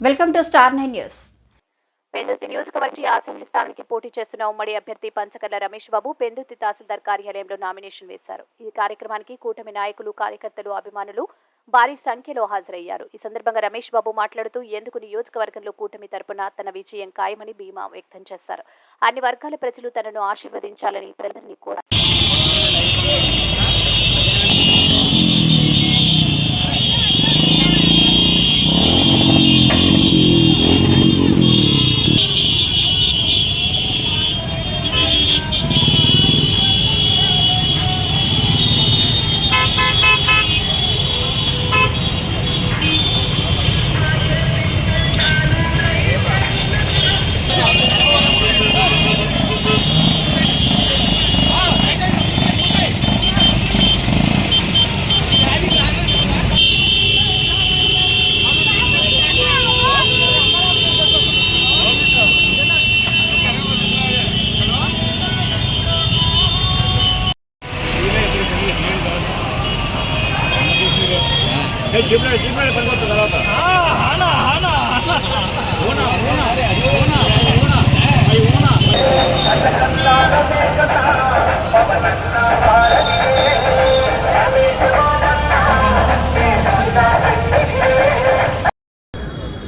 Welcome to star 9 news. Pendurthi నియోజకవర్గ assembly స్థానానికి పోటీ చేస్తున్న ఉమ్మడి అభ్యర్థి పంచకర్ల రమేష్ బాబు పెందుర్తి తహసీల్దార్ కార్యాలయంలో నామినేషన్ వేశారు. ఈ కార్యక్రమానికి కూటమి నాయకులు, కార్యకర్తలు, అభిమానులు భారీ సంఖ్యలో హాజరయ్యారు. ఈ సందర్భంగా రమేష్ బాబు మాట్లాడుతూ ఎందుకు నియోజకవర్గంలో కూటమి తరపున తన విజయం ఖాయమని ధీమా వ్యక్తం చేశారు. అన్ని వర్గాల ప్రజలు తనను ఆశీర్వదించాలని ప్రజల్ని కోరారు.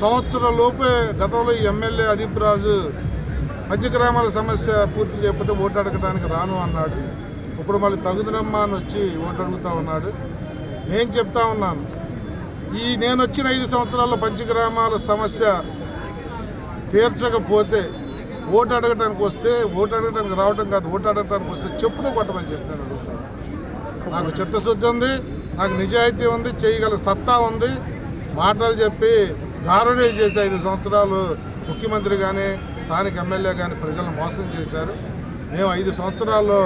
సంవత్సరం లోపే గతంలో ఎమ్మెల్యే అదీప్ రాజు మధ్య గ్రామాల సమస్య పూర్తి చేయకపోతే ఓటు అడగడానికి రాను అన్నాడు. ఇప్పుడు మళ్ళీ తగుదనమ్మా అని వచ్చి ఓటు అడుగుతూ ఉన్నాడు. నేను చెప్తా ఉన్నాను, నేను వచ్చిన 5 సంవత్సరాల్లో పంచగ్రామాల సమస్య తీర్చకపోతే ఓటు అడగడానికి వస్తే, ఓటు అడగడానికి రావడం కాదు, ఓటు అడగడానికి వస్తే చెప్పుతో కొట్టమని చెప్పి నేను అడుగుతాను. నాకు చిత్తశుద్ధి ఉంది, నాకు నిజాయితీ ఉంది, చేయగల సత్తా ఉంది. మాటలు చెప్పి గారుడీలు చేసి 5 సంవత్సరాలు ముఖ్యమంత్రి కానీ స్థానిక ఎమ్మెల్యే కానీ ప్రజలను మోసం చేశారు. మేము 5 సంవత్సరాల్లో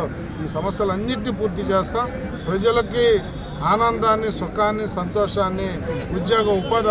ఈ సమస్యలన్నింటినీ పూర్తి చేస్తాం. ప్రజలకి ఆనందాన్ని, సుఖాన్ని, సంతోషాన్ని, ఉద్యోగ ఉపాధి